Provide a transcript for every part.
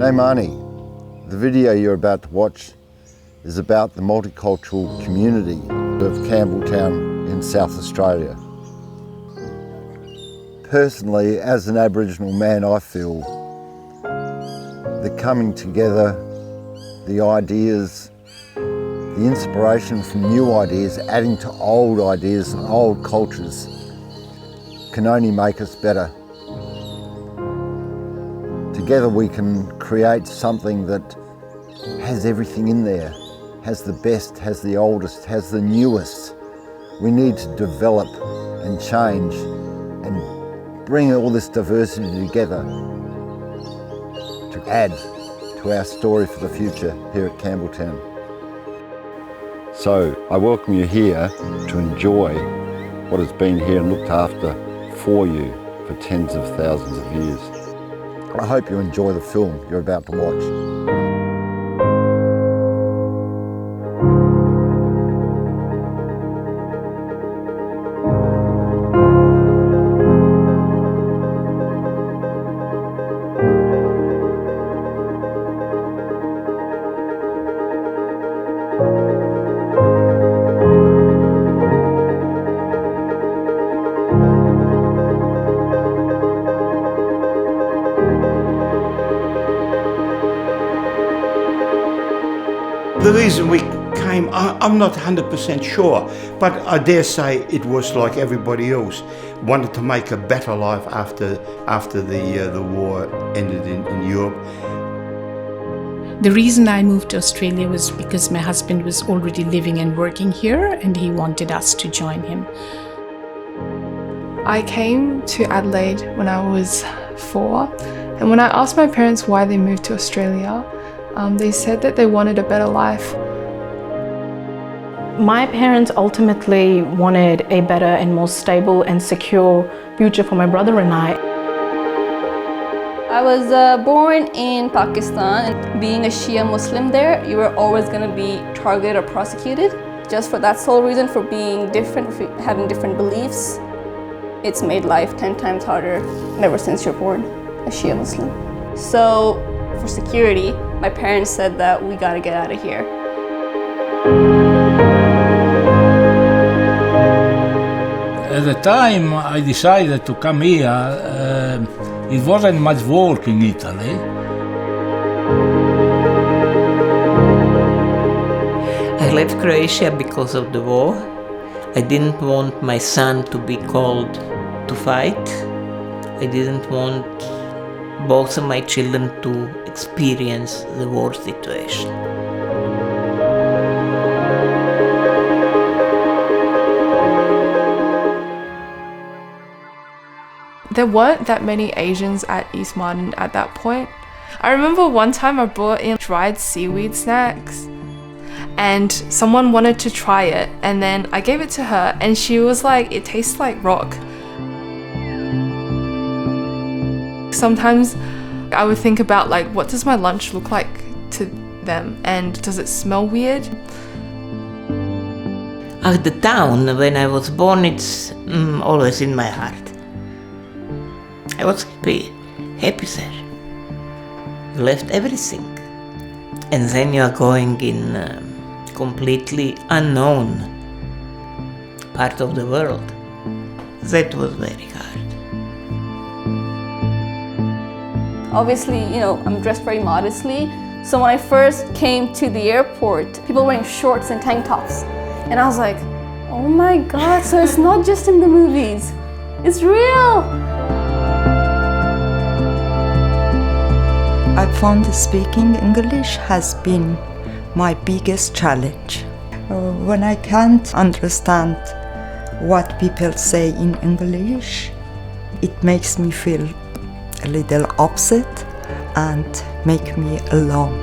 Naimani, the video you're about to watch is about the multicultural community of Campbelltown in South Australia. Personally, as an Aboriginal man, I feel the coming together, the ideas, the inspiration from new ideas, adding to old ideas and old cultures can only make us better. Together we can create something that has everything in there, has the best, has the oldest, has the newest. We need to develop and change and bring all this diversity together to add to our story for the future here at Campbelltown. So I welcome you here to enjoy what has been here and looked after for you for tens of thousands of years. I hope you enjoy the film you're about to watch. The reason we came, I'm not 100% sure, but I dare say it was like everybody else, wanted to make a better life after the war ended in Europe. The reason I moved to Australia was because my husband was already living and working here and he wanted us to join him. I came to Adelaide when I was 4, and when I asked my parents why they moved to Australia, they said that they wanted a better life. My parents ultimately wanted a better and more stable and secure future for my brother and I. I was born in Pakistan, and being a Shia Muslim there, you were always going to be targeted or prosecuted. Just for that sole reason, for being different, for having different beliefs. It's made life 10 times harder ever since you're born a Shia Muslim. So for security, my parents said that we gotta get out of here. At the time I decided to come here, it wasn't much work in Italy. I left Croatia because of the war. I didn't want my son to be called to fight. I didn't want both of my children to experience the war situation. There weren't that many Asians at East Martin at that point. I remember one time I brought in dried seaweed snacks and someone wanted to try it, and then I gave it to her and she was like, it tastes like rock. Sometimes I would think about like, what does my lunch look like to them, and does it smell weird? The town, when I was born, it's always in my heart. I was happy there. You left everything. And then you are going in completely unknown part of the world. That was very hard. Obviously, I'm dressed very modestly. So when I first came to the airport, people were wearing shorts and tank tops. And I was like, oh my God, so it's not just in the movies, it's real. I found speaking English has been my biggest challenge. When I can't understand what people say in English, it makes me feel a little upset and make me alone.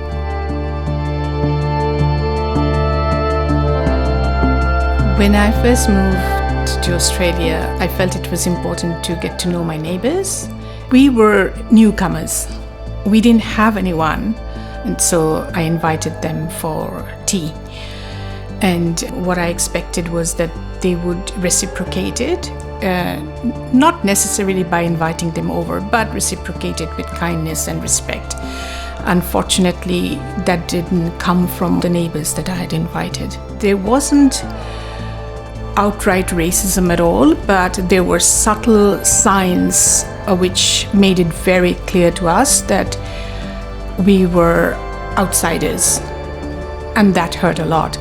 When I first moved to Australia, I felt it was important to get to know my neighbors. We were newcomers. We didn't have anyone, and so I invited them for tea. And what I expected was that they would reciprocate it, not necessarily by inviting them over, but reciprocate it with kindness and respect. Unfortunately, that didn't come from the neighbors that I had invited. There wasn't outright racism at all, but there were subtle signs which made it very clear to us that we were outsiders, and that hurt a lot.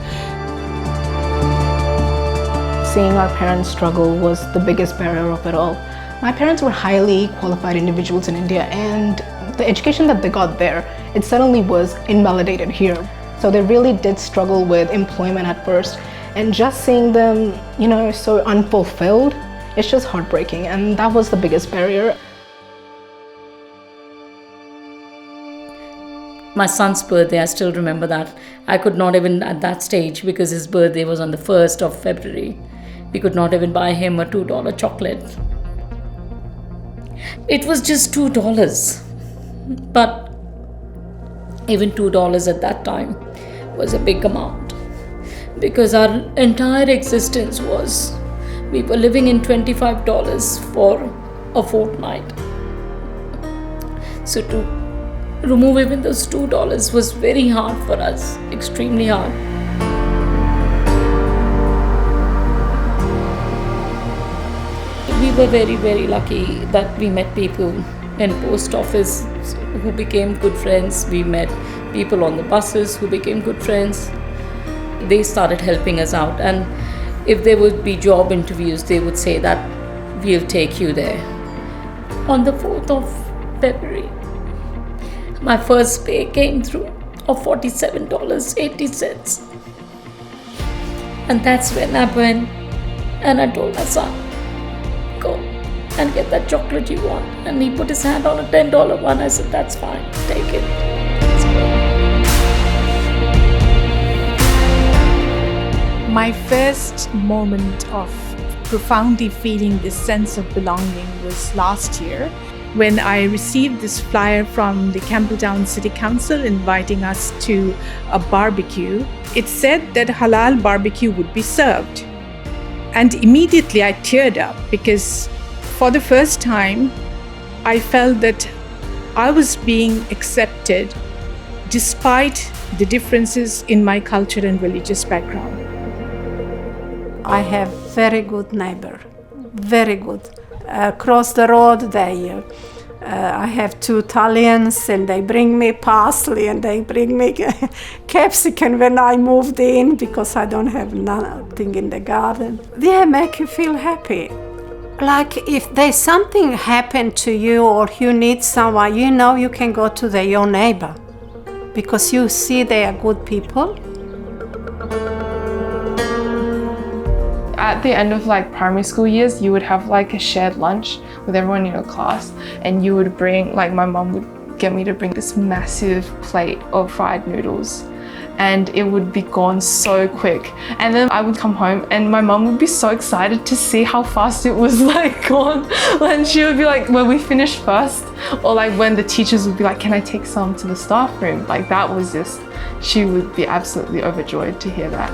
Seeing our parents struggle was the biggest barrier of it all. My parents were highly qualified individuals in India, and the education that they got there, it suddenly was invalidated here. So they really did struggle with employment at first, and just seeing them, so unfulfilled, it's just heartbreaking, and that was the biggest barrier. My son's birthday, I still remember that. I could not even at that stage, because his birthday was on the 1st of February, we could not even buy him a $2 chocolate. It was just $2, but even $2 at that time was a big amount, because our entire existence was, we were living in $25 for a fortnight. So to remove even those $2 was very hard for us, extremely hard. We were very, very lucky that we met people in post office who became good friends. We met people on the buses who became good friends. They started helping us out, and if there would be job interviews, they would say that we'll take you there. On the 4th of February, my first pay came through of $47.80. And that's when I went and I told my son, go and get that chocolate you want. And he put his hand on a $10 one. I said, that's fine, take it. My first moment of profoundly feeling this sense of belonging was last year, when I received this flyer from the Campbelltown City Council inviting us to a barbecue. It said that halal barbecue would be served. And immediately I teared up, because for the first time I felt that I was being accepted despite the differences in my culture and religious background. I have very good neighbor, very good. Across the road, I have 2 Italians, and they bring me parsley and they bring me capsicum when I moved in, because I don't have nothing in the garden. They make you feel happy. Like if there's something happened to you or you need someone, you can go to your neighbor, because you see they are good people. At the end of primary school years, you would have a shared lunch with everyone in your class, and you would bring, my mom would get me to bring this massive plate of fried noodles, and it would be gone so quick. And then I would come home and my mom would be so excited to see how fast it was gone. And she would be like, when we finished first, or when the teachers would be like, can I take some to the staff room? That was just, she would be absolutely overjoyed to hear that.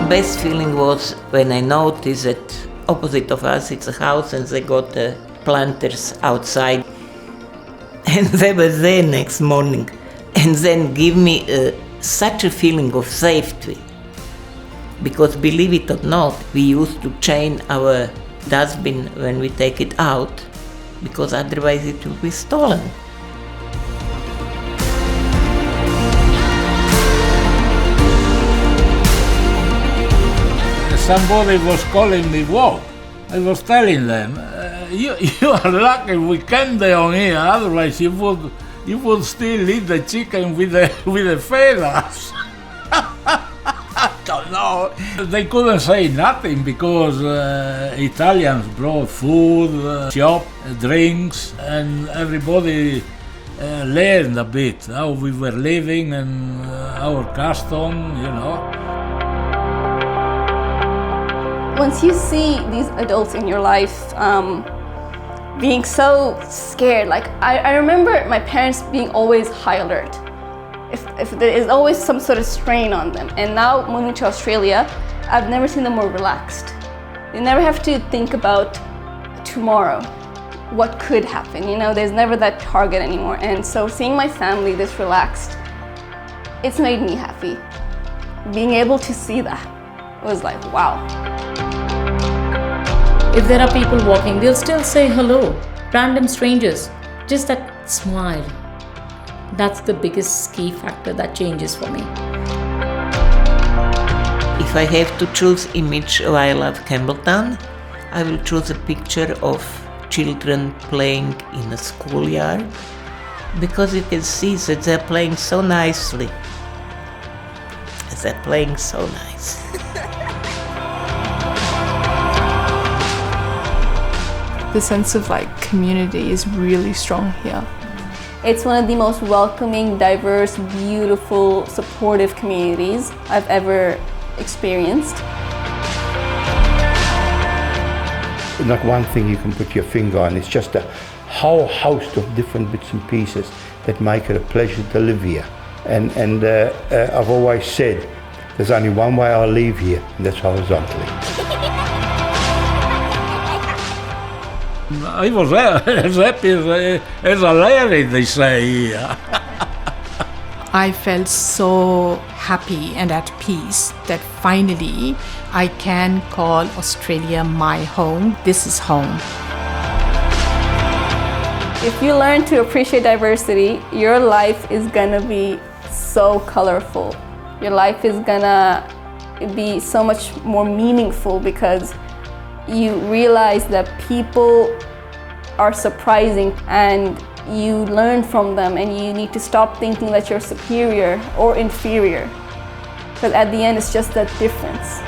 Best feeling was when I noticed that opposite of us it's a house and they got planters outside, and they were there next morning, and then give me such a feeling of safety, because believe it or not, we used to chain our dustbin when we take it out, because otherwise it will be stolen. Somebody was calling me, whoa. I was telling them, you are lucky we came down here, otherwise you would still eat the chicken with the feathers. I don't know. They couldn't say nothing, because Italians brought food, shop, drinks, and everybody learned a bit how we were living and our custom, Once you see these adults in your life being so scared, I remember my parents being always high alert. If there is always some sort of strain on them. And now moving to Australia, I've never seen them more relaxed. They never have to think about tomorrow. what could happen, you know, there's never that target anymore. And so seeing my family this relaxed, it's made me happy. Being able to see that was like, wow. If there are people walking, they'll still say hello, random strangers, just that smile. That's the biggest key factor that changes for me. If I have to choose image while I love Campbelltown, I will choose a picture of children playing in a schoolyard, because you can see that they're playing so nicely. They're playing so nice. The sense of like community is really strong here. It's one of the most welcoming, diverse, beautiful, supportive communities I've ever experienced. Not one thing you can put your finger on, it's just a whole host of different bits and pieces that make it a pleasure to live here. And I've always said, there's only one way I'll leave here, and that's horizontally. I was as happy as a Larry, they say here. I felt so happy and at peace that finally I can call Australia my home. This is home. If you learn to appreciate diversity, your life is gonna be so colorful. Your life is gonna be so much more meaningful because you realize that people are surprising and you learn from them, and you need to stop thinking that you're superior or inferior, because at the end it's just that difference.